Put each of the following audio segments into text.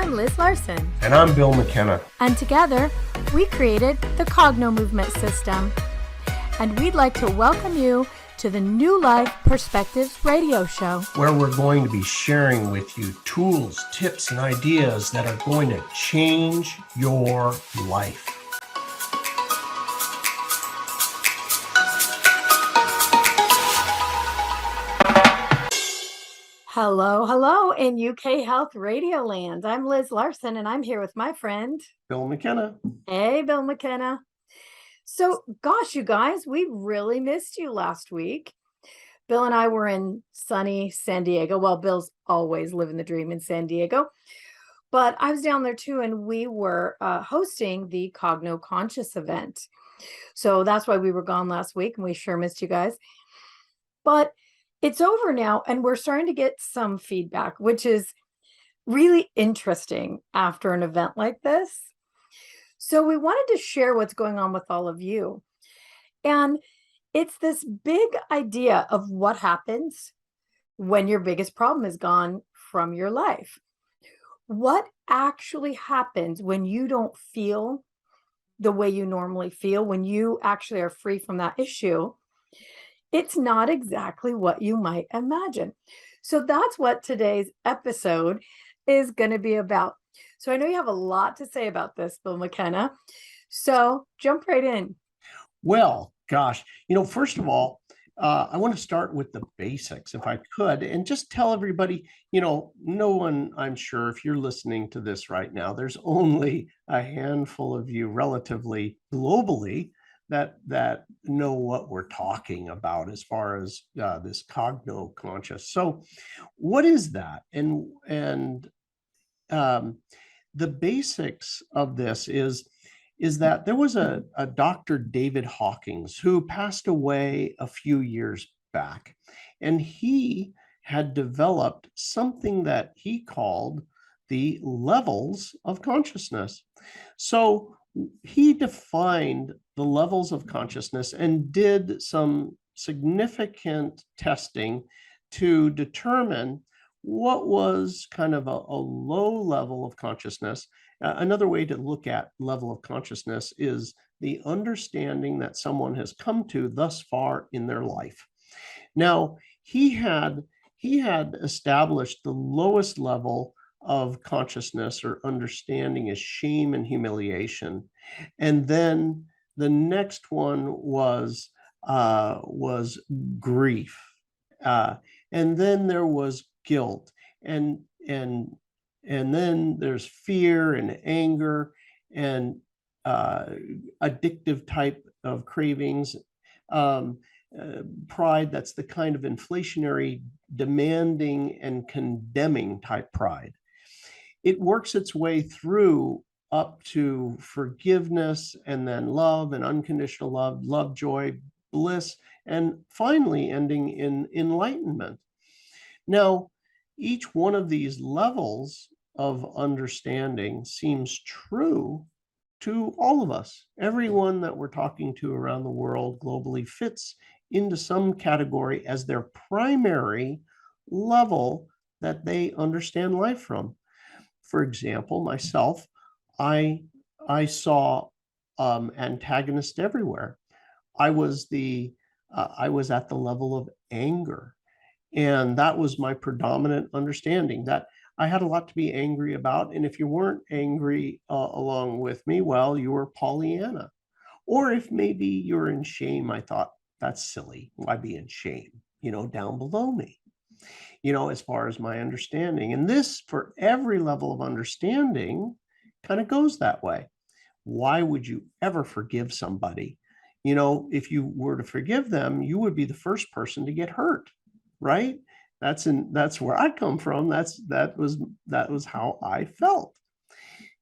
I'm Liz Larson. And I'm Bill McKenna. And together, we created the Cognomovement system. And we'd like to welcome you to the New Life Perspectives radio show, where we're going to be sharing with you tools, tips, and ideas that are going to change your life. Hello in UK Health Radio Land. I'm Liz Larson, and I'm here with my friend, Bill McKenna. Hey, Bill McKenna. So, gosh, you guys, we really missed you last week. Bill and I were in sunny San Diego. Well, Bill's always living the dream in San Diego, but I was down there too, and we were hosting the Cogno Conscious event. So that's why we were gone last week, and we sure missed you guys. But it's over now, and we're starting to get some feedback, which is really interesting after an event like this. So we wanted to share what's going on with all of you. And it's this big idea of what happens when your biggest problem is gone from your life. What actually happens when you don't feel the way you normally feel, when you actually are free from that issue? It's not exactly what you might imagine. So that's what today's episode is going to be about. So I know you have a lot to say about this, Bill McKenna. So jump right in. Well, gosh, first of all, I want to start with the basics, if I could, and just tell everybody, no one, I'm sure, if you're listening to this right now, there's only a handful of you relatively globally that know what we're talking about as far as this cogno conscious. So what is that? And the basics of this is that there was a Dr. David Hawkins who passed away a few years back, and he had developed something that he called the levels of consciousness. So he defined the levels of consciousness and did some significant testing to determine what was kind of a low level of consciousness. Another way to look at level of consciousness is the understanding that someone has come to thus far in their life. Now, he had established the lowest level of consciousness or understanding is shame and humiliation. And then the next one was grief. And then there was guilt. And then there's fear and anger and addictive type of cravings. Pride, that's the kind of inflationary, demanding and condemning type pride. It works its way through up to forgiveness, and then love and unconditional love, joy, bliss, and finally ending in enlightenment. Now, each one of these levels of understanding seems true to all of us. Everyone that we're talking to around the world globally fits into some category as their primary level that they understand life from. For example, myself, I saw antagonists everywhere. I was at the level of anger, and that was my predominant understanding, that I had a lot to be angry about. And if you weren't angry along with me, well, you were Pollyanna. Or if maybe you're in shame, I thought, that's silly. Why be in shame, down below me, as far as my understanding. And this, for every level of understanding, kind of goes that way. Why would you ever forgive somebody? If you were to forgive them, you would be the first person to get hurt, right? That's where I come from. That was how I felt.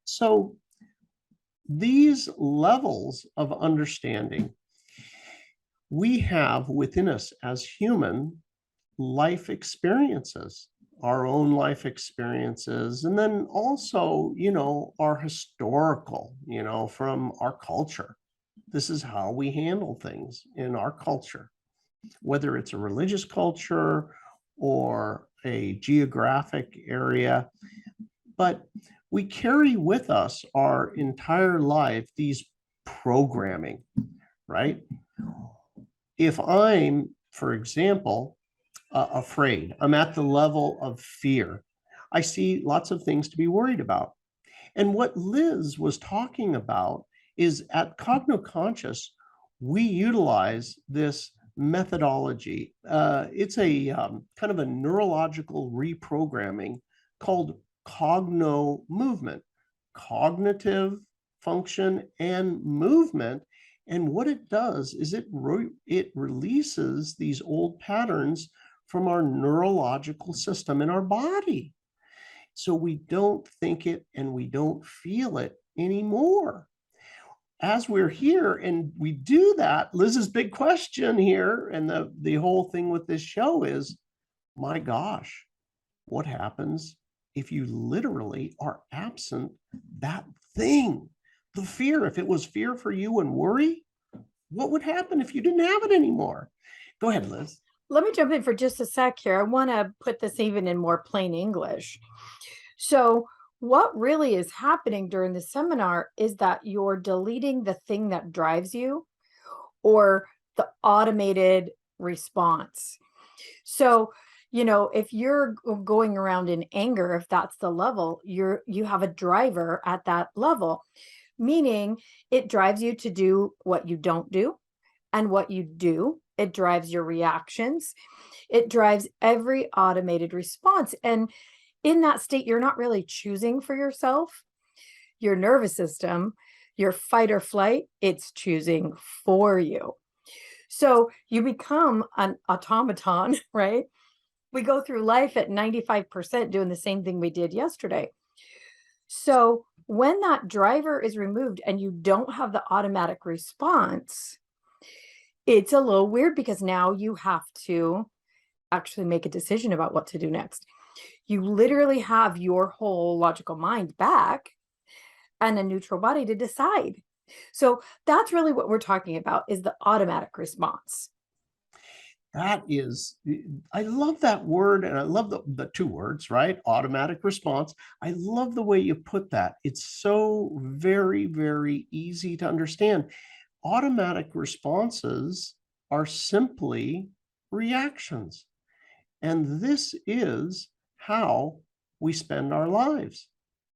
So these levels of understanding we have within us as human life experiences, our own life experiences, and then also, our historical, from our culture. This is how we handle things in our culture, whether it's a religious culture or a geographic area. but we carry with us our entire life these programming, right? If I'm, for example, afraid, I'm at the level of fear, I see lots of things to be worried about. And what Liz was talking about is at Cogno Conscious, we utilize this methodology. It's a kind of a neurological reprogramming called Cogno Movement, cognitive function and movement. And what it does is it releases these old patterns from our neurological system in our body. So we don't think it and we don't feel it anymore. As we're here and we do that, Liz's big question here, and the whole thing with this show is, my gosh, what happens if you literally are absent that thing, the fear? If it was fear for you and worry, what would happen if you didn't have it anymore? Go ahead, Liz. Let me jump in for just a sec here. I want to put this even in more plain English. So what really is happening during the seminar is that you're deleting the thing that drives you or the automated response. So, if you're going around in anger, if that's the level, you have a driver at that level, meaning it drives you to do what you don't do, and what you do, it drives your reactions. It drives every automated response. And in that state, you're not really choosing for yourself. Your nervous system, your fight or flight, it's choosing for you. So you become an automaton, right? We go through life at 95% doing the same thing we did yesterday. So when that driver is removed and you don't have the automatic response, it's a little weird because now you have to actually make a decision about what to do next. You literally have your whole logical mind back and a neutral body to decide. So that's really what we're talking about, is the automatic response. That is, I love that word. And I love the two words, right? Automatic response. I love the way you put that. It's so very, very easy to understand. Automatic responses are simply reactions. And this is how we spend our lives,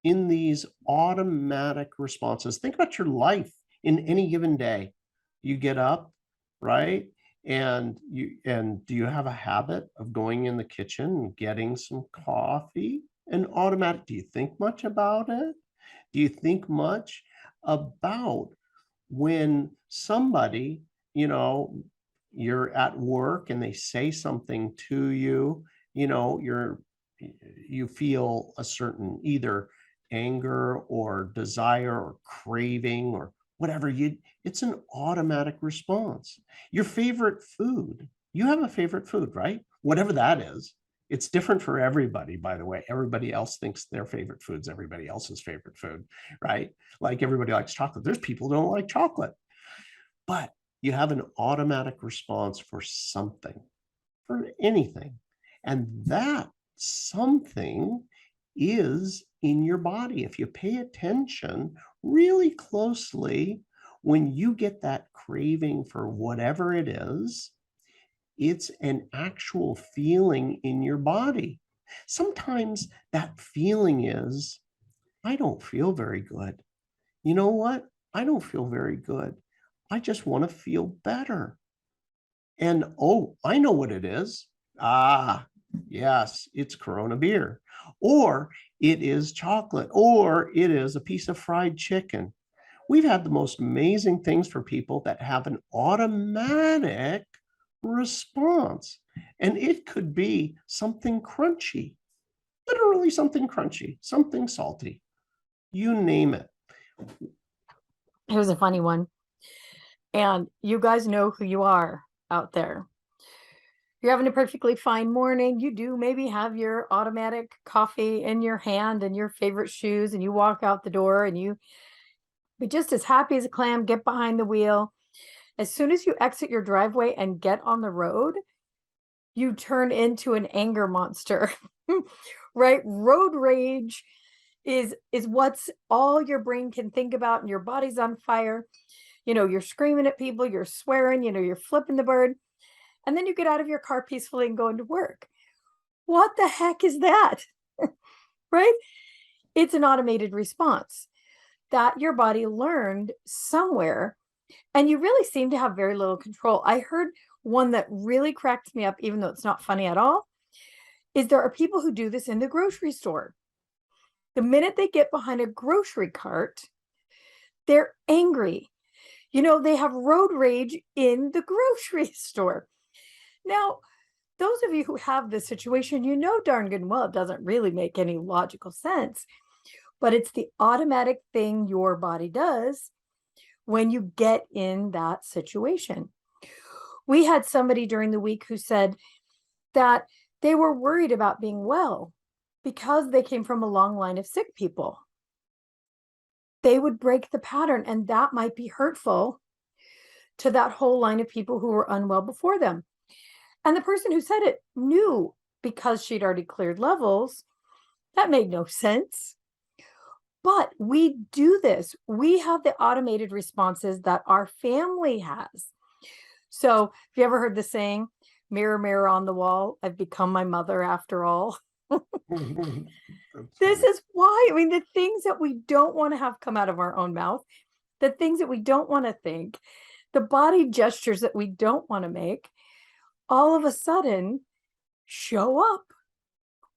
in these automatic responses. Think about your life in any given day. You get up, right? And do you have a habit of going in the kitchen and getting some coffee? And automatic, do you think much about it? Do you think much about when somebody, you're at work and they say something to you, you feel a certain either anger or desire or craving or whatever, it's an automatic response. Your favorite food, you have a favorite food, right? Whatever that is. It's different for everybody, by the way. Everybody else thinks their favorite food's everybody else's favorite food, right? Like everybody likes chocolate. There's people who don't like chocolate. But you have an automatic response for something, for anything. And that something is in your body. If you pay attention really closely, when you get that craving for whatever it is, it's an actual feeling in your body. Sometimes that feeling is, I don't feel very good. You know what? I don't feel very good. I just want to feel better. And oh, I know what it is. Ah, yes, it's Corona beer, or it is chocolate, or it is a piece of fried chicken. We've had the most amazing things for people that have an automatic response. And it could be something crunchy, literally something crunchy, something salty, you name it. Here's a funny one. And you guys know who you are out there. You're having a perfectly fine morning. You do maybe have your automatic coffee in your hand and your favorite shoes, and you walk out the door and you be just as happy as a clam, get behind the wheel. As soon as you exit your driveway and get on the road, you turn into an anger monster, right? Road rage is what's all your brain can think about, and your body's on fire. You're screaming at people, you're swearing, you're flipping the bird, and then you get out of your car peacefully and go into work. What the heck is that? Right? It's an automated response that your body learned somewhere, and you really seem to have very little control. I heard one that really cracked me up, even though it's not funny at all, is there are people who do this in the grocery store. The minute they get behind a grocery cart, they're angry. They have road rage in the grocery store. Now, those of you who have this situation, darn good and well, it doesn't really make any logical sense, but it's the automatic thing your body does when you get in that situation. We had somebody during the week who said that they were worried about being well because they came from a long line of sick people. They would break the pattern, and that might be hurtful to that whole line of people who were unwell before them. And the person who said it knew, because she'd already cleared levels, that made no sense. But we do this. We have the automated responses that our family has. So have you ever heard the saying, mirror, mirror on the wall, I've become my mother after all? This is why, the things that we don't want to have come out of our own mouth, the things that we don't want to think, the body gestures that we don't want to make, all of a sudden show up.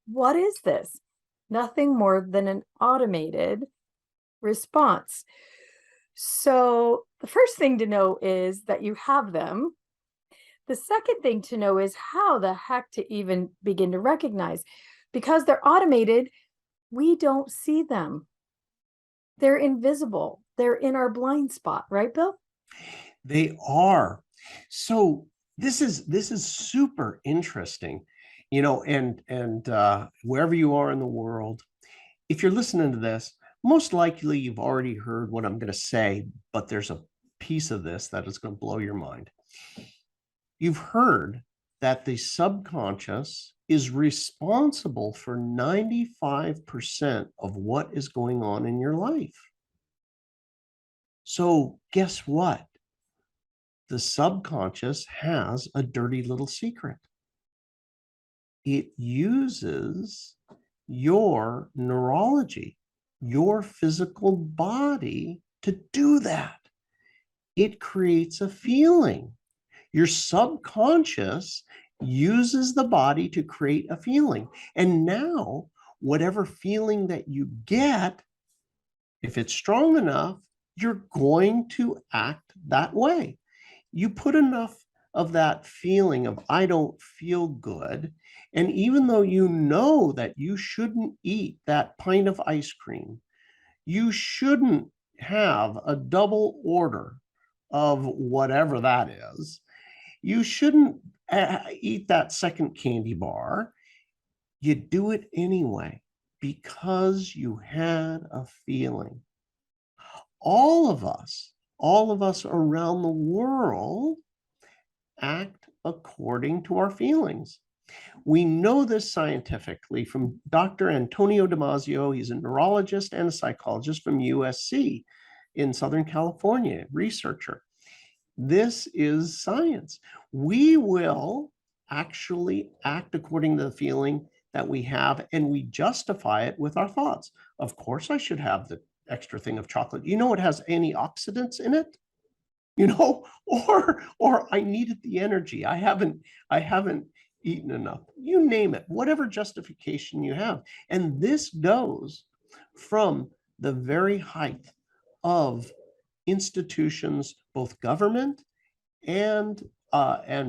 What is this? Nothing more than an automated response. So the first thing to know is that you have them. The second thing to know is how the heck to even begin to recognize. Because they're automated, we don't see them. They're invisible. They're in our blind spot, right, Bill? They are. So this is super interesting, and wherever you are in the world, if you're listening to this, most likely you've already heard what I'm going to say, but there's a piece of this that is going to blow your mind. You've heard that the subconscious is responsible for 95% of what is going on in your life. So guess what? The subconscious has a dirty little secret. It uses your neurology, your physical body, to do that. It creates a feeling. Your subconscious uses the body to create a feeling. And now, whatever feeling that you get, if it's strong enough, you're going to act that way. You put enough of that feeling of, I don't feel good. And even though you know that you shouldn't eat that pint of ice cream, you shouldn't have a double order of whatever that is, you shouldn't eat that second candy bar, you do it anyway because you had a feeling. All of us around the world act according to our feelings. We know this scientifically from Dr. Antonio Damasio. He's a neurologist and a psychologist from USC in Southern California, researcher. This is science. We will actually act according to the feeling that we have, and we justify it with our thoughts. Of course, I should have the extra thing of chocolate. It has antioxidants in it, or I needed the energy. I haven't eaten enough. You name it, whatever justification you have. And this goes from the very height of institutions, both government and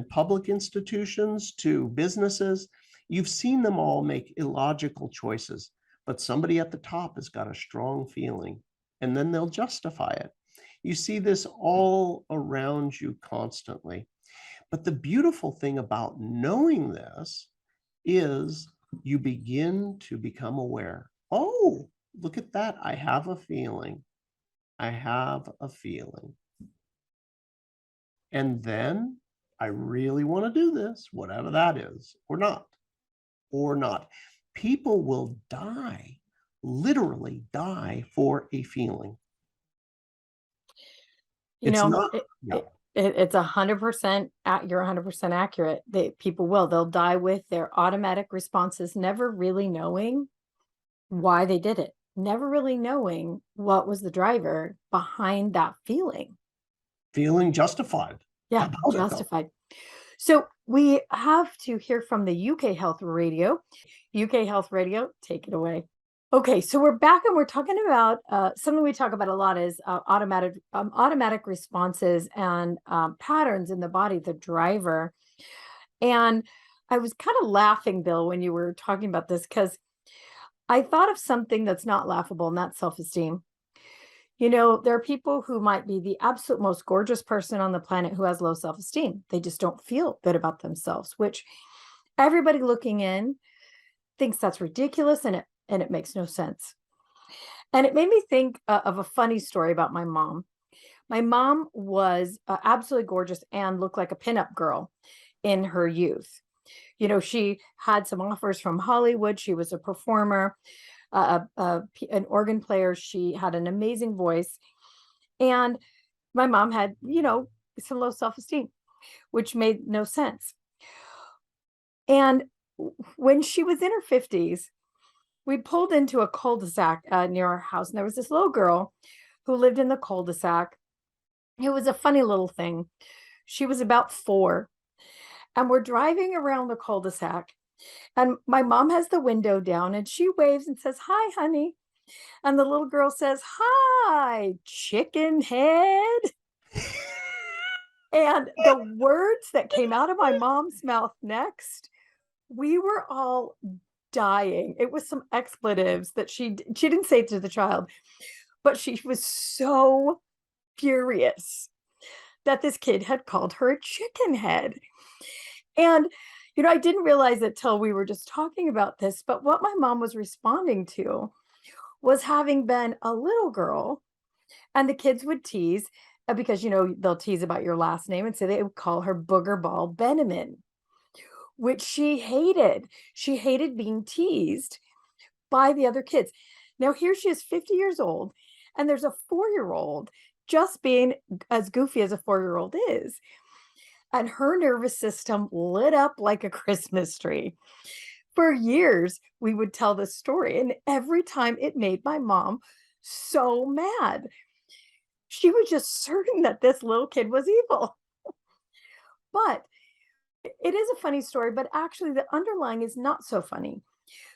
public institutions, to businesses. You've seen them all make illogical choices, but somebody at the top has got a strong feeling, and then they'll justify it. You see this all around you constantly. But the beautiful thing about knowing this is you begin to become aware. Oh, look at that. I have a feeling. I have a feeling. And then I really want to do this, whatever that is, or not. People will die literally die for a feeling. You It's know, not, yeah. it's 100%, you're 100% accurate. People they'll die with their automatic responses, never really knowing why they did it, never really knowing what was the driver behind that feeling. Feeling justified Yeah, about it though. justified. So we have to hear from the UK Health Radio. UK Health Radio, take it away. Okay, so we're back and we're talking about something we talk about a lot is automatic responses and patterns in the body, the driver. And I was kind of laughing, Bill, when you were talking about this because I thought of something that's not laughable, and that's self-esteem. You know, there are people who might be the absolute most gorgeous person on the planet who has low self-esteem. They just don't feel good about themselves, which everybody looking in thinks that's ridiculous, and it makes no sense. And it made me think of a funny story about my mom. My mom was absolutely gorgeous and looked like a pinup girl in her youth. You know, she had some offers from Hollywood. She was a performer, an organ player. She had an amazing voice. And my mom had, you know, some low self-esteem, which made no sense. And when she was in her 50s, we pulled into a cul-de-sac near our house, and there was this little girl who lived in the cul-de-sac. It was a funny little thing. She was about 4, and we're driving around the cul-de-sac, and my mom has the window down, and she waves and says, "Hi, honey." And the little girl says, "Hi, chicken head." And the words that came out of my mom's mouth next, we were all dying. It was some expletives that she didn't say to the child, but she was so furious that this kid had called her a chicken head. And, you know, I didn't realize it till we were just talking about this, but what my mom was responding to was having been a little girl, and the kids would tease because, you know, they'll tease about your last name, and so they would call her Booger Ball Benjamin, which she hated. She hated being teased by the other kids. Now, here she is 50 years old, and there's a 4-year-old just being as goofy as a 4-year-old is. And her nervous system lit up like a Christmas tree. For years, we would tell this story, and every time it made my mom so mad. She was just certain that this little kid was evil. But it is a funny story, but actually the underlying is not so funny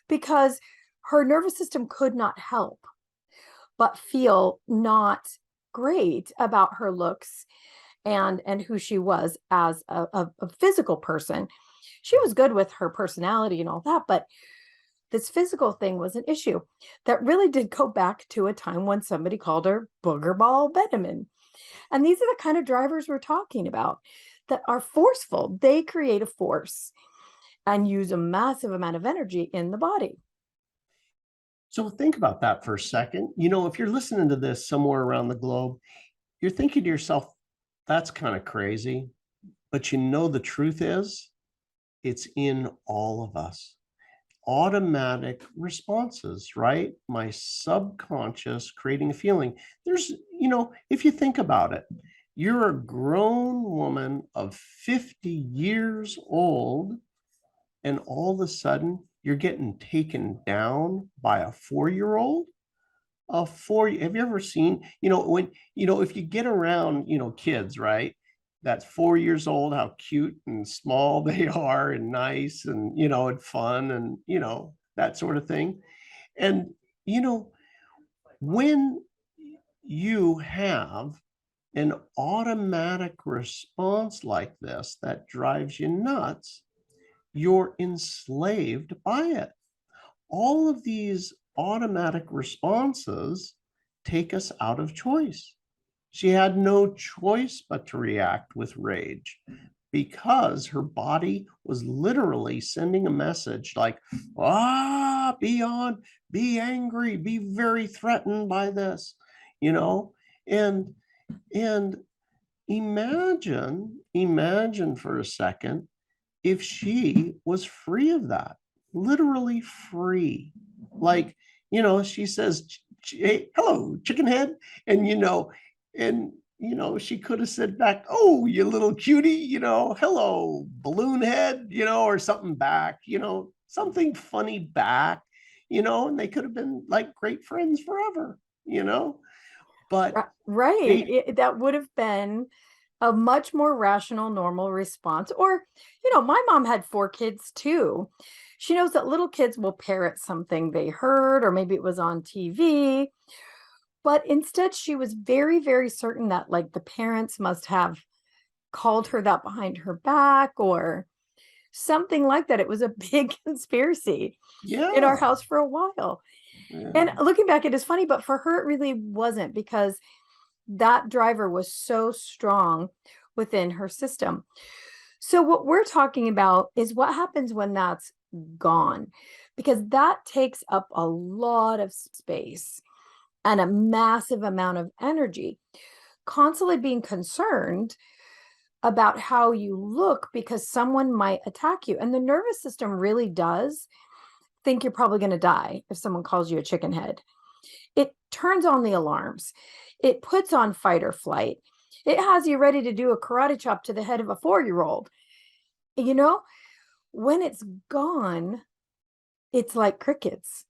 because her nervous system could not help but feel not great about her looks and who she was as a physical person. She was good with her personality and all that, but this physical thing was an issue that really did go back to a time when somebody called her Booger Ball Benjamin. And these are the kind of drivers we're talking about that are forceful. They create a force and use a massive amount of energy in the body. So think about that for a second. You know, if you're listening to this somewhere around the globe, you're thinking to yourself, that's kind of crazy. But you know, the truth is, it's in all of us. Automatic responses, right? My subconscious creating a feeling. There's, you know, if you think about it, you're a grown woman of 50 years old, and all of a sudden you're getting taken down by a 4-year-old. Have you ever seen, you know, when, you know, if you get around, you know, kids, right? That's 4 years old, how cute and small they are and nice and, you know, and fun and, you know, that sort of thing. And, you know, when you have an automatic response like this that drives you nuts, you're enslaved by it. All of these automatic responses take us out of choice. She had no choice but to react with rage because her body was literally sending a message like, be on, be angry, be very threatened by this, you know? And imagine for a second if she was free of that, literally free. Like, she says, hey, hello, chicken head. And, she could have said back, oh, you little cutie, hello, balloon head, or something back, something funny back, and they could have been like great friends forever, but Right. they, That would have been a much more rational, normal response. Or, my mom had 4 kids too. She knows that little kids will parrot something they heard, or maybe it was on TV. But instead, she was very, very certain that like the parents must have called her that behind her back or something like that. It was a big conspiracy in our yeah, house for a while. And yeah, looking back, it is funny, but for her, it really wasn't, because that driver was so strong within her system. So, what we're talking about is what happens when that's gone, because that takes up a lot of space and a massive amount of energy. Constantly being concerned about how you look because someone might attack you. And the nervous system really does think you're probably going to die if someone calls you a chicken head. It turns on the alarms. It puts on fight or flight. It has you ready to do a karate chop to the head of a 4-year-old. You know, when it's gone, it's like crickets.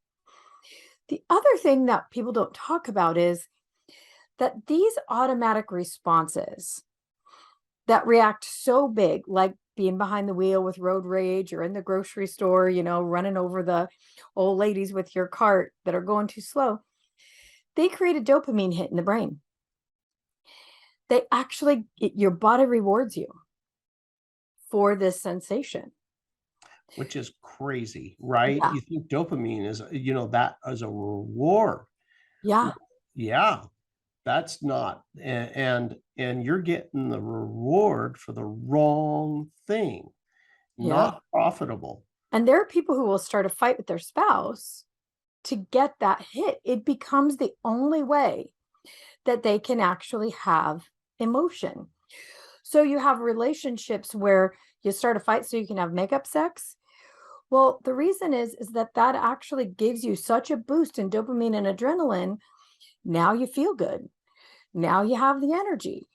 The other thing that people don't talk about is that these automatic responses that react so big, like being behind the wheel with road rage or in the grocery store, running over the old ladies with your cart that are going too slow, they create a dopamine hit in the brain. They actually, your body rewards you for this sensation. which is crazy, right? Yeah. You think dopamine is, that as a reward. Yeah. Yeah, that's not, and you're getting the reward for the wrong thing, Yeah. not profitable. And there are people who will start a fight with their spouse to get that hit. It becomes the only way that they can actually have emotion. So you have relationships where you start a fight so you can have makeup sex. Well, the reason is that that actually gives you such a boost in dopamine and adrenaline. Now you feel good. Now you have the energy.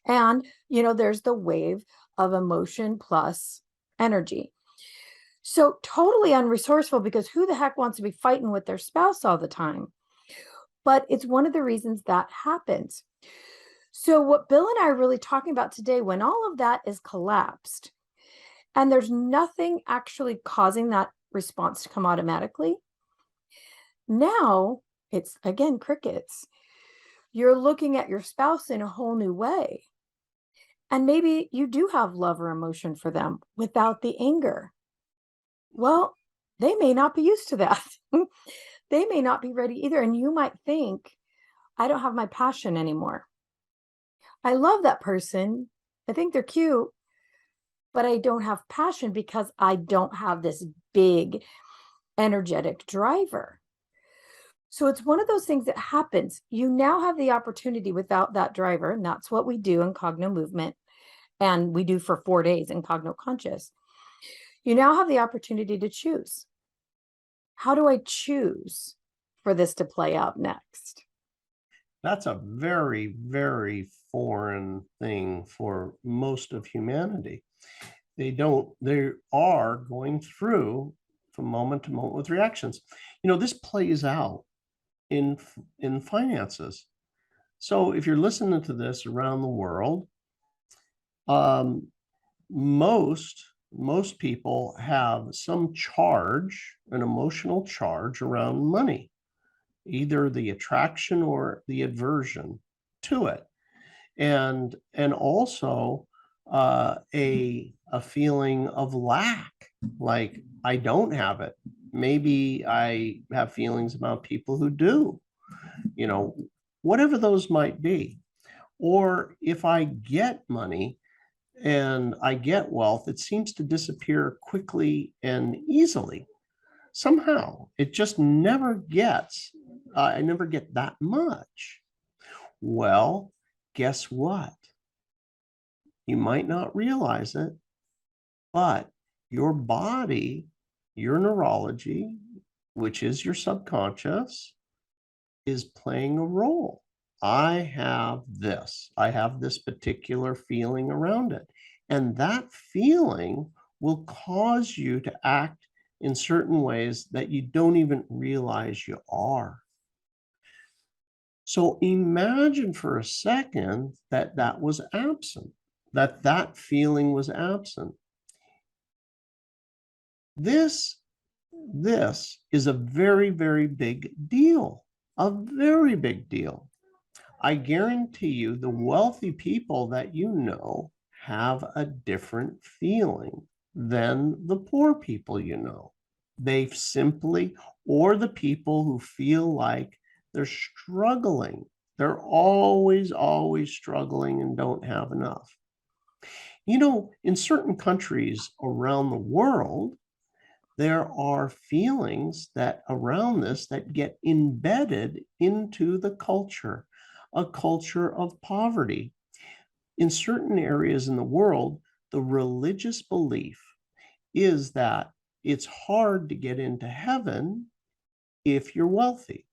And, there's the wave of emotion plus energy. So totally unresourceful, because who the heck wants to be fighting with their spouse all the time? But it's one of the reasons that happens. So what Bill and I are really talking about today, when all of that is collapsed and there's nothing actually causing that response to come automatically, now it's again crickets. You're looking at your spouse in a whole new way. And maybe you do have love or emotion for them without the anger. Well, they may not be used to that. They may not be ready either. And you might think, I don't have my passion anymore. I love that person. I think they're cute, but I don't have passion because I don't have this big energetic driver. So it's one of those things that happens. You now have the opportunity without that driver. And that's what we do in Cognomovement. And we do for 4 days in Cogno Conscious. You now have the opportunity to choose. How do I choose for this to play out next? That's a very, very foreign thing for most of humanity. They are going through from moment to moment with reactions. This plays out in finances. So if you're listening to this around the world, um, most people have some charge, an emotional charge around money, either the attraction or the aversion to it, and also a feeling of lack, like I don't have it. Maybe I have feelings about people who do, you know, whatever those might be. Or if I get money and I get wealth, it seems to disappear quickly and easily. Somehow it just never gets, I never get that much. Well, guess what? You might not realize it, but your body, your neurology, which is your subconscious, is playing a role. I have this particular feeling around it. And that feeling will cause you to act in certain ways that you don't even realize you are. So imagine for a second that that was absent, that feeling was absent. This is a very, very big deal, a very big deal. I guarantee you the wealthy people that you know have a different feeling than the poor people you know. They've simply, or the people who feel like they're struggling. They're always, always struggling and don't have enough. You know, in certain countries around the world, there are feelings that around this that get embedded into the culture, a culture of poverty. In certain areas in the world, the religious belief is that it's hard to get into heaven if you're wealthy,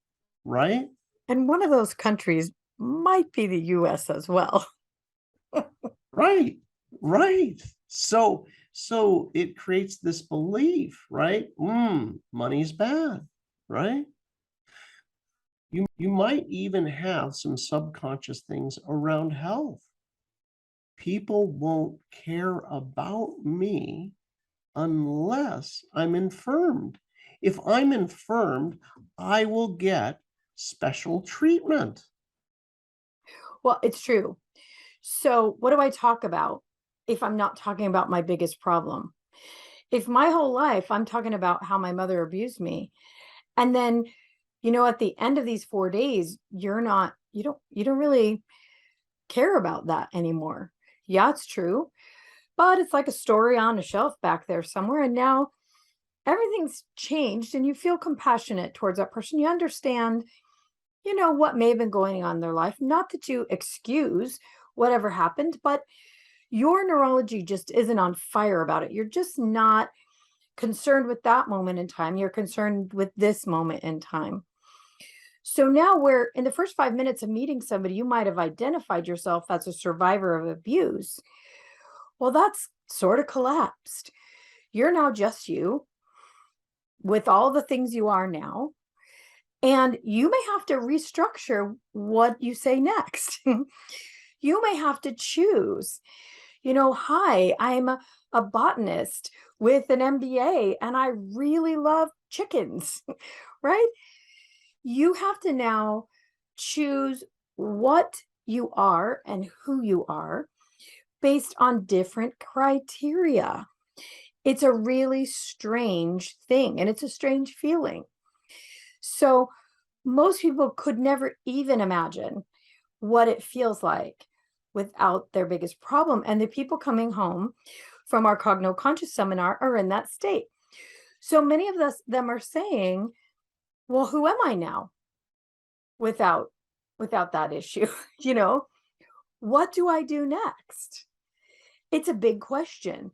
right? And one of those countries might be the US as well. Right, right. So it creates this belief, right? Money's bad, right? You might even have some subconscious things around health. People won't care about me unless I'm infirmed. If I'm infirmed, I will get special treatment. Well, it's true. So, what do I talk about if I'm not talking about my biggest problem? If my whole life I'm talking about how my mother abused me, and then, at the end of these 4 days, you don't really care about that anymore. Yeah, it's true, but it's like a story on a shelf back there somewhere, and now everything's changed and you feel compassionate towards that person. You understand, what may have been going on in their life. Not that you excuse whatever happened, but your neurology just isn't on fire about it. You're just not concerned with that moment in time. You're concerned with this moment in time. So now, where in the first 5 minutes of meeting somebody, you might have identified yourself as a survivor of abuse. Well, that's sort of collapsed. You're now just you with all the things you are now. And you may have to restructure what you say next. You may have to choose, hi, I'm a botanist with an MBA and I really love chickens, right? You have to now choose what you are and who you are based on different criteria. It's a really strange thing and it's a strange feeling. So most people could never even imagine what it feels like without their biggest problem. And the people coming home from our Cogno Conscious seminar are in that state. So many of them are saying, well, who am I now without that issue? What do I do next? It's a big question.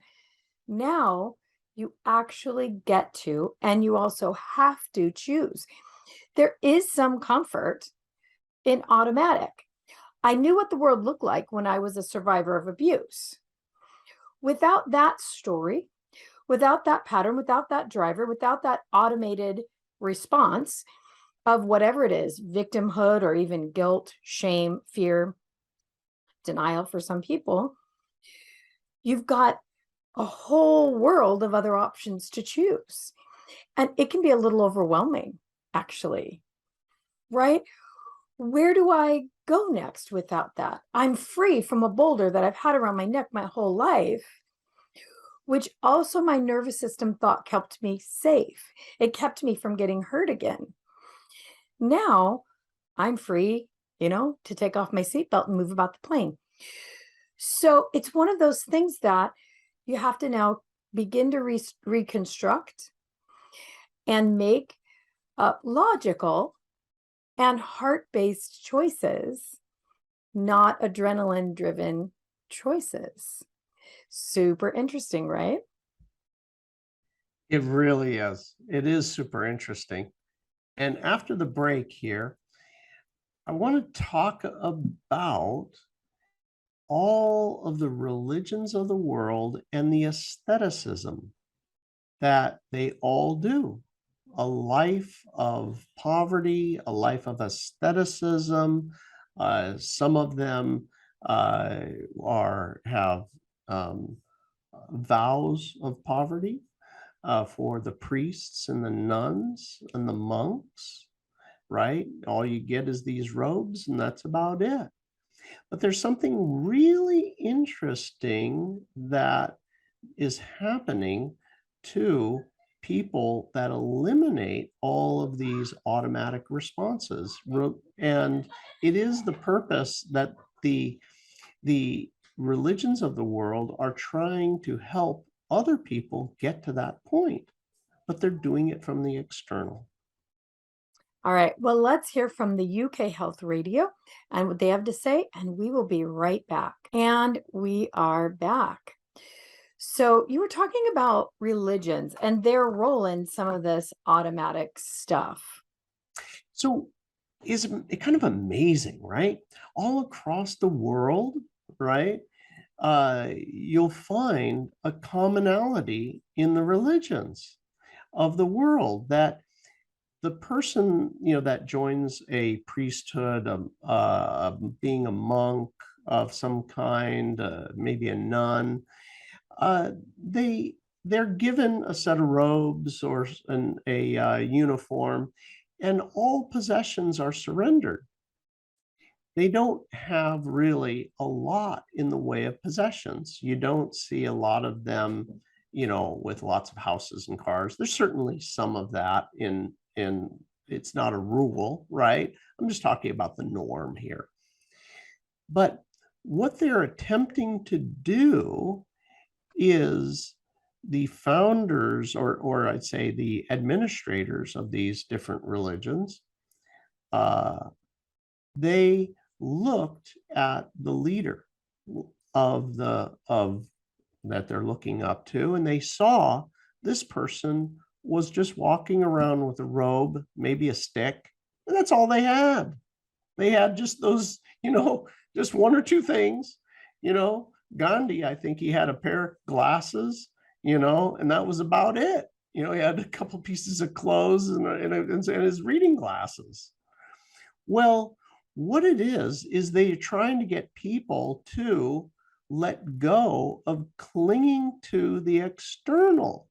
Now you actually get to, and you also have to choose. There is some comfort in automatic. I knew what the world looked like when I was a survivor of abuse. Without that story, without that pattern, without that driver, without that automated response of whatever it is, victimhood or even guilt, shame, fear, denial for some people, you've got a whole world of other options to choose. And it can be a little overwhelming, actually, right? Where do I go next without that? I'm free from a boulder that I've had around my neck my whole life, which also my nervous system thought kept me safe. It kept me from getting hurt again. Now I'm free, to take off my seatbelt and move about the plane. So it's one of those things that you have to now begin to reconstruct and make logical and heart-based choices, not adrenaline-driven choices. Super interesting, right? It really is. It is super interesting. And after the break here, I want to talk about all of the religions of the world and the aestheticism that they all do. A life of poverty, a life of aestheticism. Some of them have vows of poverty for the priests and the nuns and the monks, right? All you get is these robes, and that's about it. But there's something really interesting that is happening to people that eliminate all of these automatic responses. And it is the purpose that the religions of the world are trying to help other people get to that point, but they're doing it from the external. All right, well, let's hear from the UK Health Radio and what they have to say, and we will be right back. And we are back. So you were talking about religions and their role in some of this automatic stuff. So is it kind of amazing, right? All across the world, right? You'll find a commonality in the religions of the world, that the person, that joins a priesthood, being a monk of some kind, maybe a nun, uh, they they're given a set of robes or a uniform, and all possessions are surrendered. They don't have really a lot in the way of possessions. You don't see a lot of them, with lots of houses and cars. There's certainly some of that in it's not a rule, right? I'm just talking about the norm here. But what they're attempting to do is the founders, or I'd say the administrators of these different religions, they looked at the leader of that they're looking up to, and they saw this person was just walking around with a robe, maybe a stick, and that's all they had. They had just those, just one or two things. Gandhi, I think he had a pair of glasses, and that was about it. He had a couple pieces of clothes and his reading glasses. Well, what it is they're trying to get people to let go of clinging to the external.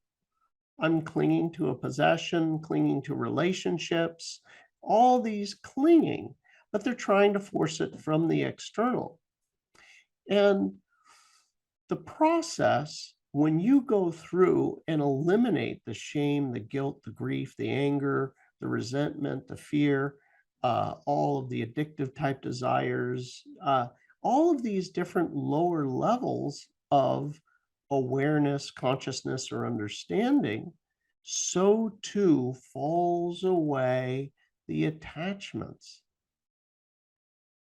I'm clinging to a possession, clinging to relationships, all these clinging, but they're trying to force it from the external. And the process, when you go through and eliminate the shame, the guilt, the grief, the anger, the resentment, the fear, all of the addictive type desires, all of these different lower levels of awareness, consciousness, or understanding, so too falls away the attachments.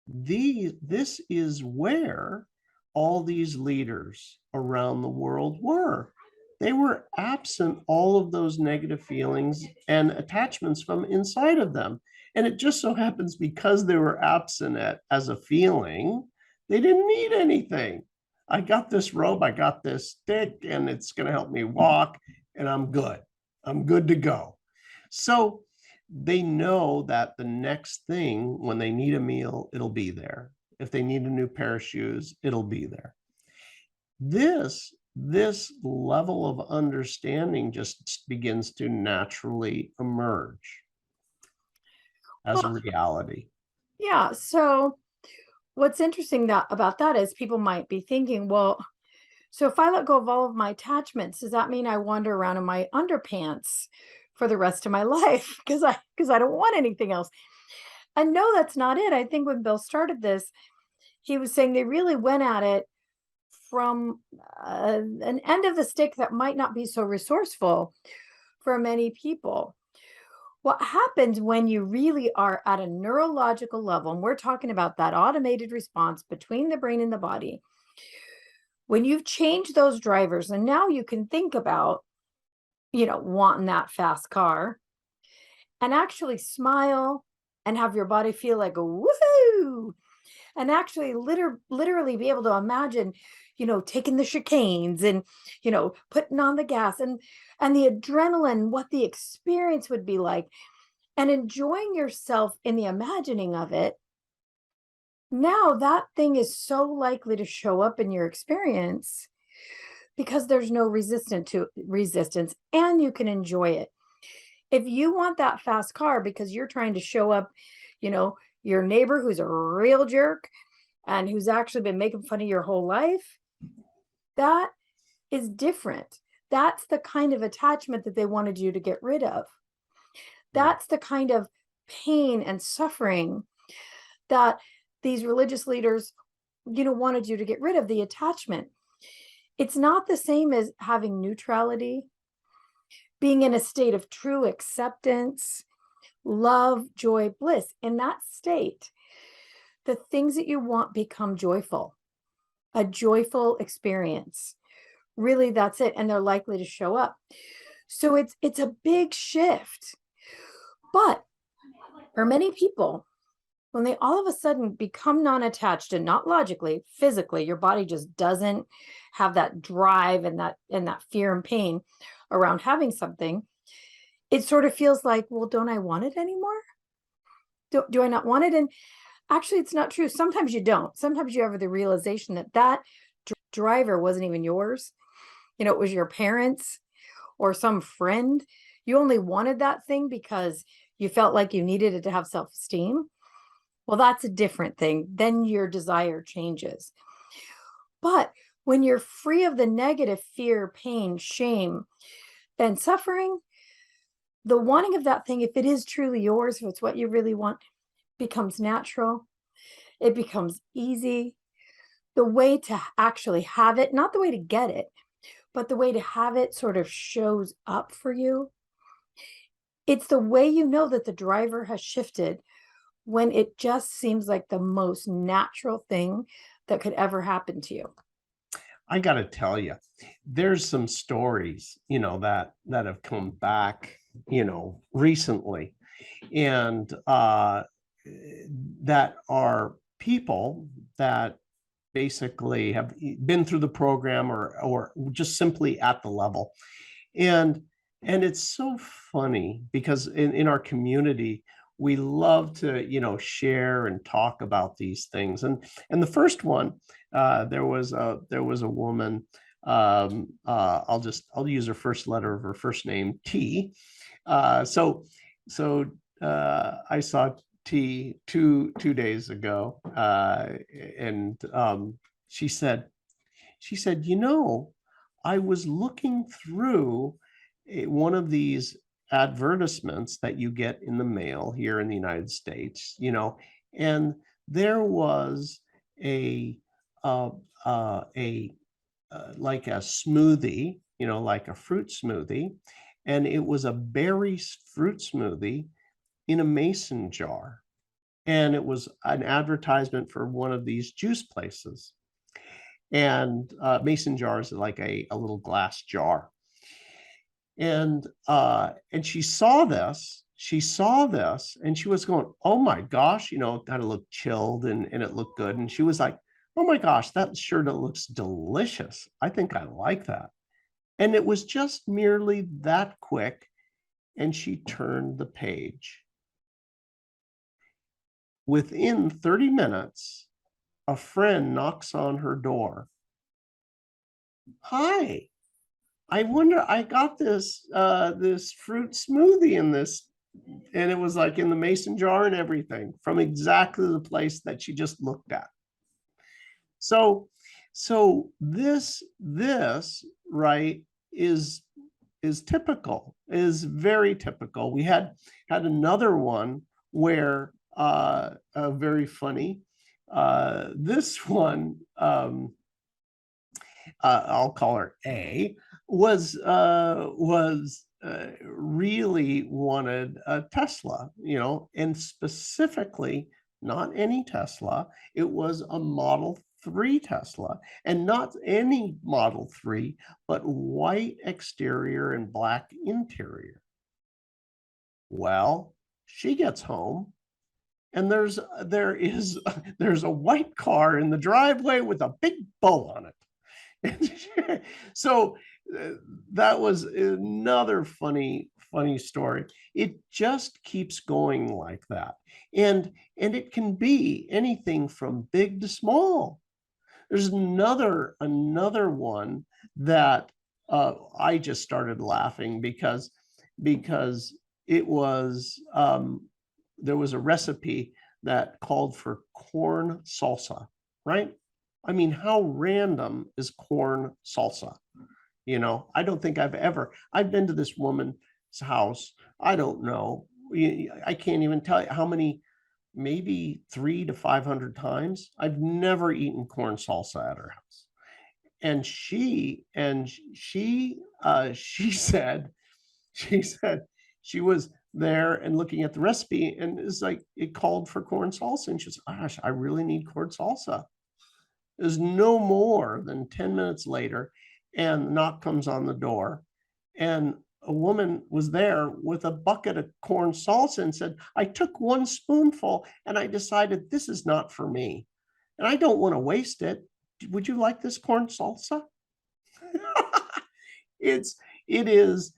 This is where all these leaders around the world were. They were absent all of those negative feelings and attachments from inside of them. And it just so happens, because they were absent as a feeling, they didn't need anything. I got this robe, I got this stick, and it's going to help me walk, and I'm good. I'm good to go. So they know that the next thing, when they need a meal, it'll be there. If they need a new pair of shoes, it'll be there. This level of understanding just begins to naturally emerge as a reality. Yeah. So what's interesting about that is people might be thinking, well, so if I let go of all of my attachments, does that mean I wander around in my underpants for the rest of my life? Because I don't want anything else. And no, that's not it. I think when Bill started this, he was saying they really went at it from an end of the stick that might not be so resourceful for many people. What happens when you really are at a neurological level, and we're talking about that automated response between the brain and the body, when you've changed those drivers, and now you can think about wanting that fast car, and actually smile and have your body feel like a woohoo, and actually literally be able to imagine, taking the chicanes and, putting on the gas and the adrenaline, what the experience would be like, and enjoying yourself in the imagining of it. Now that thing is so likely to show up in your experience because there's no resistance and you can enjoy it. If you want that fast car because you're trying to show up, your neighbor who's a real jerk and who's actually been making fun of your whole life, that is different. That's the kind of attachment that they wanted you to get rid of. That's the kind of pain and suffering that these religious leaders, wanted you to get rid of, the attachment. It's not the same as having neutrality, being in a state of true acceptance, love, joy, bliss. In that state, the things that you want become joyful, a joyful experience. Really, that's it. And they're likely to show up. So it's a big shift. But for many people, when they all of a sudden become non-attached, and not logically, physically, your body just doesn't have that drive and that fear and pain around having something, it sort of feels like, well, don't I want it anymore? Do I not want it? And actually, it's not true. Sometimes you don't. Sometimes you have the realization that driver wasn't even yours. It was your parents or some friend. You only wanted that thing because you felt like you needed it to have self-esteem. Well, that's a different thing. Then your desire changes. But when you're free of the negative fear, pain, shame, and suffering, the wanting of that thing, if it is truly yours, if it's what you really want, becomes natural. It becomes easy. The way to actually have it, not the way to get it, but the way to have it sort of shows up for you. It's the way you know that the driver has shifted when it just seems like the most natural thing that could ever happen to you. I got to tell you, there's some stories, that have come back, recently, and that are people that basically have been through the program or just simply at the level. And it's so funny because in our community, we love to, share and talk about these things. And the first one, there was a woman. I'll use her first letter of her first name, T. So I saw T two days ago, and she said, I was looking through one of these advertisements that you get in the mail here in the United States, and there was a like a smoothie, like a fruit smoothie, and it was a berry fruit smoothie in a mason jar, and it was an advertisement for one of these juice places, and mason jars are like a little glass jar. And she saw this, and she was going, oh my gosh, kind of looked chilled and it looked good. And she was like, oh my gosh, that sure looks delicious. I think I like that. And it was just merely that quick. And she turned the page. Within 30 minutes, a friend knocks on her door. Hi. I wonder, I got this fruit smoothie in this, and it was like in the mason jar and everything from exactly the place that she just looked at. So this right is typical, is very typical. We had another one where very funny. This one, I'll call her A, was really wanted a Tesla, and specifically not any Tesla. It was a Model 3 Tesla, and not any Model 3, but white exterior and black interior. Well, she gets home and there's a white car in the driveway with a big bow on it. So that was another funny story. It just keeps going like that. And it can be anything from big to small. There's another one that I just started laughing because it was there was a recipe that called for corn salsa, right? I mean, how random is corn salsa? You know, I don't think I've been to this woman's house. I don't know. I can't even tell you how many, maybe 300 to 500 times. I've never eaten corn salsa at her house. And she said, she was there and looking at the recipe, and it's like it called for corn salsa, and she says, gosh, I really need corn salsa. It was no more than 10 minutes later, and the knock comes on the door, and a woman was there with a bucket of corn salsa and said, I took 1 spoonful and I decided this is not for me, and I don't want to waste it. Would you like this corn salsa? it is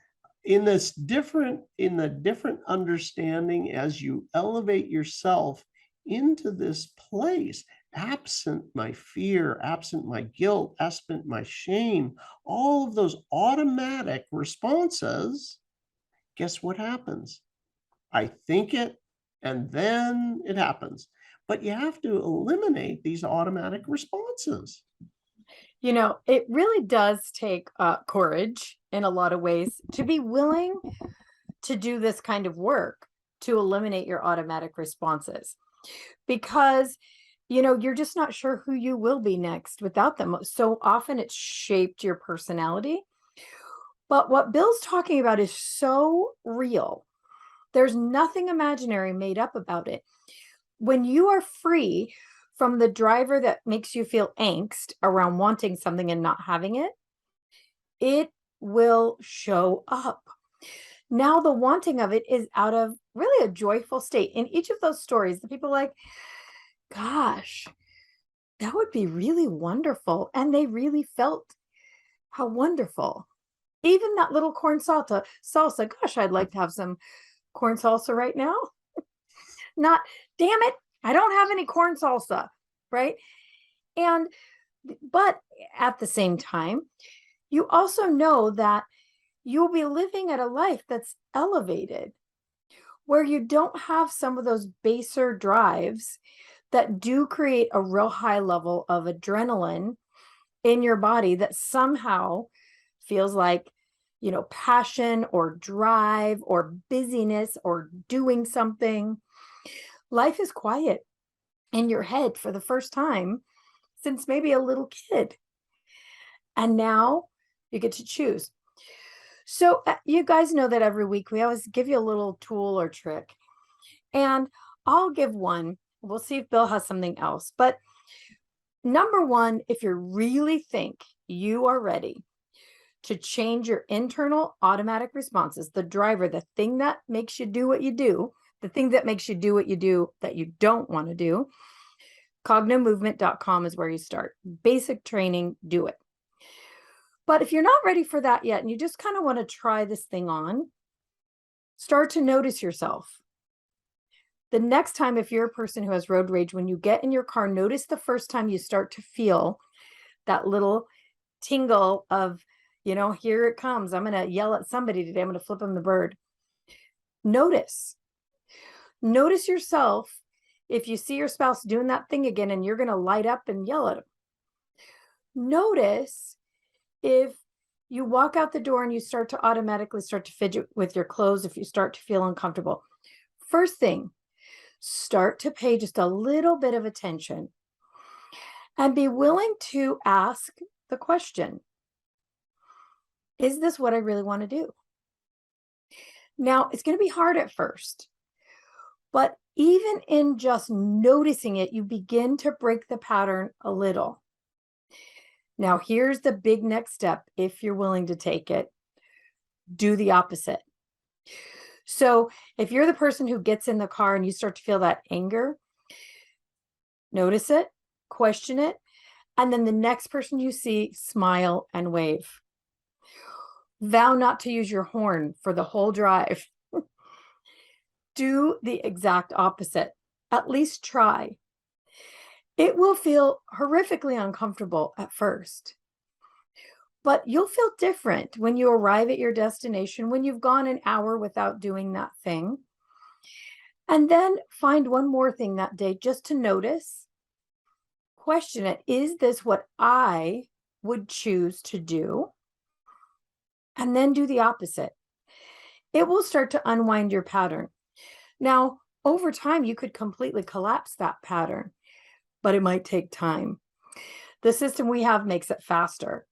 in the different understanding as you elevate yourself into this place, absent my fear, absent my guilt, absent my shame, all of those automatic responses. Guess what happens? I think it, and then it happens. But you have to eliminate these automatic responses. You know, it really does take courage in a lot of ways to be willing to do this kind of work to eliminate your automatic responses, because, you know, you're just not sure who you will be next without them. So often it's shaped your personality. But what Bill's talking about is so real. There's nothing imaginary made up about it. When you are free from the driver that makes you feel angst around wanting something and not having it, it will show up. Now the wanting of it is out of really a joyful state. In each of those stories, the people are like, gosh, that would be really wonderful. And they really felt how wonderful. Even that little corn salsa, gosh, I'd like to have some corn salsa right now. Not, damn it, I don't have any corn salsa, right? But at the same time, you also know that you'll be living at a life that's elevated, where you don't have some of those baser drives that do create a real high level of adrenaline in your body that somehow feels like, you know, passion or drive or busyness or doing something. Life is quiet in your head for the first time since maybe a little kid. And now you get to choose. So you guys know that every week we always give you a little tool or trick. And I'll give one. We'll see if Bill has something else. But number one, if you really think you are ready to change your internal automatic responses, the driver, the thing that makes you do what you do, the thing that makes you do what you do that you don't want to do, Cognomovement.com is where you start. Basic training, do it. But if you're not ready for that yet, and you just kind of want to try this thing on, start to notice yourself. The next time, if you're a person who has road rage, when you get in your car, notice the first time you start to feel that little tingle of, you know, here it comes. I'm going to yell at somebody today. I'm going to flip them the bird. Notice yourself. If you see your spouse doing that thing again and you're going to light up and yell at them, notice if you walk out the door and you start to automatically start to fidget with your clothes, if you start to feel uncomfortable. First thing, start to pay just a little bit of attention and be willing to ask the question, is this what I really want to do? Now, it's going to be hard at first, but Even in just noticing it, you begin to break the pattern a little. Now, here's the big next step if you're willing to take it. Do the opposite. So if you're the person who gets in the car and you start to feel that anger, notice it, question it, and then the next person you see, smile and wave. Vow not to use your horn for the whole drive. Do the exact opposite. At least try. It will feel horrifically uncomfortable at first, but you'll feel different when you arrive at your destination, when you've gone an hour without doing that thing. And then find one more thing that day just to notice. Question it. Is this what I would choose to do? And then do the opposite. It will start to unwind your pattern. Now, over time, you could completely collapse that pattern, but it might take time. The system we have makes it faster.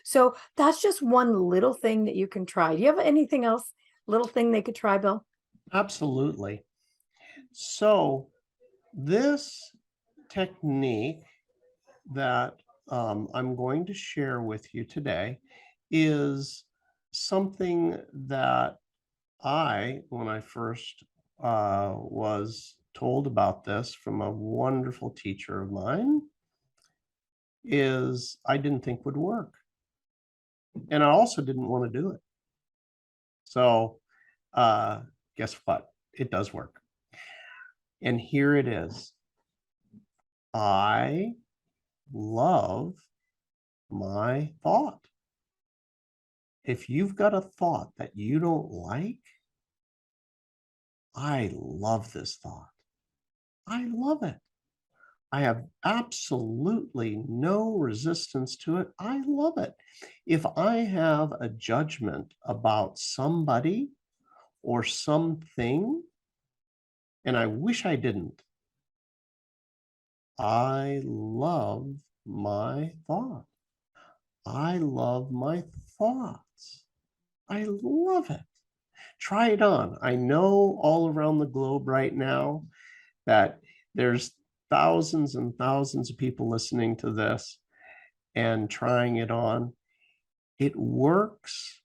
So that's just one little thing that you can try. Do you have anything else, little thing they could try, Bill? Absolutely. So this technique that I'm going to share with you today is something that when I first was told about this from a wonderful teacher of mine, I didn't think would work. And I also didn't want to do it. So guess what? It does work. And here it is. I love my thought. If you've got a thought that you don't like, I love this thought. I love it. I have absolutely no resistance to it. I love it. If I have a judgment about somebody or something, and I wish I didn't, I love my thought. I love my thoughts. I love it. Try it on. I know all around the globe right now that there's thousands and thousands of people listening to this and trying it on. It works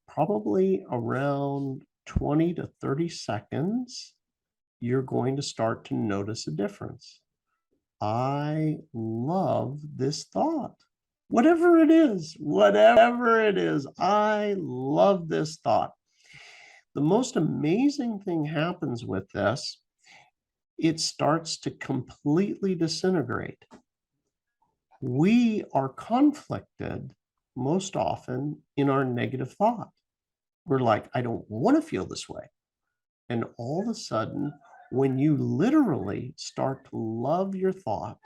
probably around 20 to 30 seconds. You're going to start to notice a difference. I love this thought. Whatever it is, I love this thought. The most amazing thing happens with this. It starts to completely disintegrate. We are conflicted most often in our negative thought. We're like, I don't want to feel this way. And all of a sudden, when you literally start to love your thought,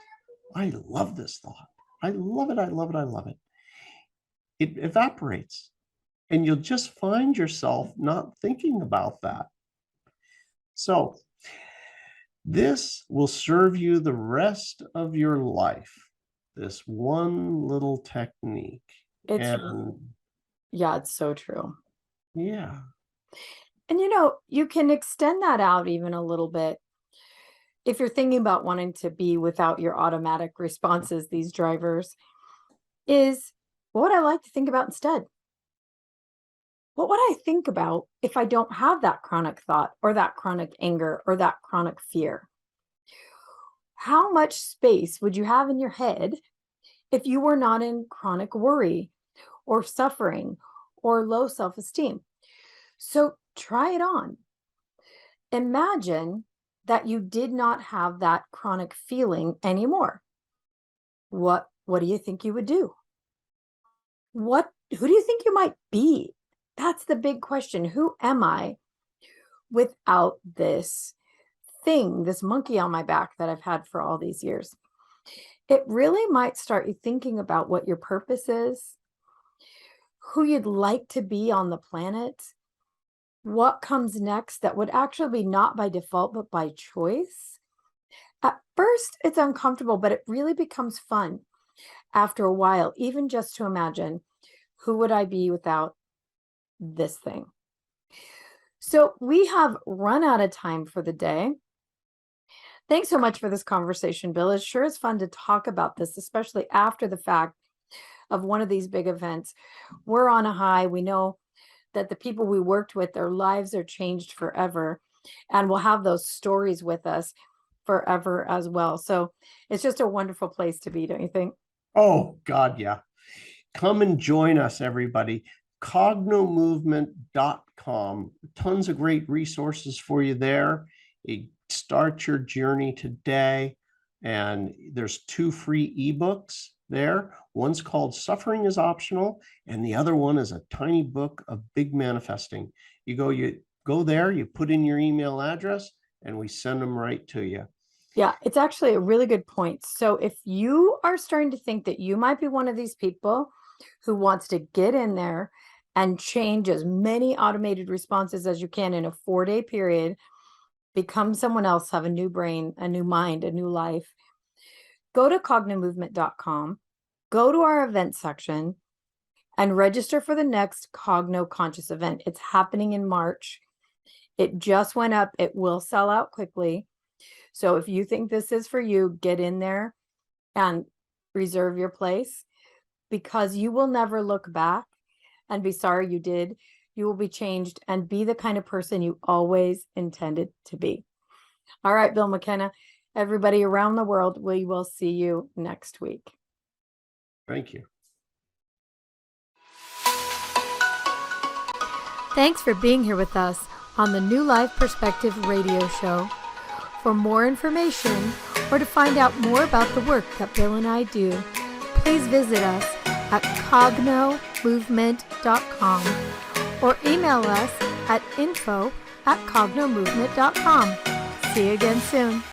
I love this thought. I love it. I love it. I love it. It evaporates. And you'll just find yourself not thinking about that. So this will serve you the rest of your life, this one little technique. Yeah, it's so true. Yeah. And you can extend that out even a little bit. If you're thinking about wanting to be without your automatic responses, these drivers, is what would I like to think about instead? What would I think about if I don't have that chronic thought or that chronic anger or that chronic fear? How much space would you have in your head if you were not in chronic worry or suffering or low self-esteem? So try it on. Imagine that you did not have that chronic feeling anymore. What do you think you would do? Who do you think you might be? That's the big question. Who am I without this thing, this monkey on my back that I've had for all these years? It really might start you thinking about what your purpose is, who you'd like to be on the planet, what comes next that would actually be not by default, but by choice. At first, it's uncomfortable, but it really becomes fun after a while, even just to imagine, who would I be without this thing? So we have run out of time for the day. Thanks so much for this conversation, Bill. It sure is fun to talk about this, especially after the fact of one of these big events. We're on a high. We know that the people we worked with, their lives are changed forever, and we'll have those stories with us forever as well. So it's just a wonderful place to be, don't you think? Oh, God, yeah. Come and join us, everybody. Cognomovement.com. Tons of great resources for you there. You start your journey today, and there's 2 free ebooks there. One's called Suffering is Optional, and the other one is a tiny book of big manifesting. You go there, you put in your email address, and we send them right to you. Yeah, it's actually a really good point. So if you are starting to think that you might be one of these people who wants to get in there and change as many automated responses as you can in a 4-day period, become someone else, have a new brain, a new mind, a new life, go to cognomovement.com, go to our event section, and register for the next Cogno Conscious event. It's happening in March. It just went up. It will sell out quickly. So if you think this is for you, get in there and reserve your place, because you will never look back and be sorry you did. You will be changed and be the kind of person you always intended to be. All right, Bill McKenna, everybody around the world, we will see you next week. Thank you. Thanks for being here with us on the New Life Perspective radio show. For more information or to find out more about the work that Bill and I do, please visit us at cognomovement.com or email us at info@cognomovement.com. See you again soon.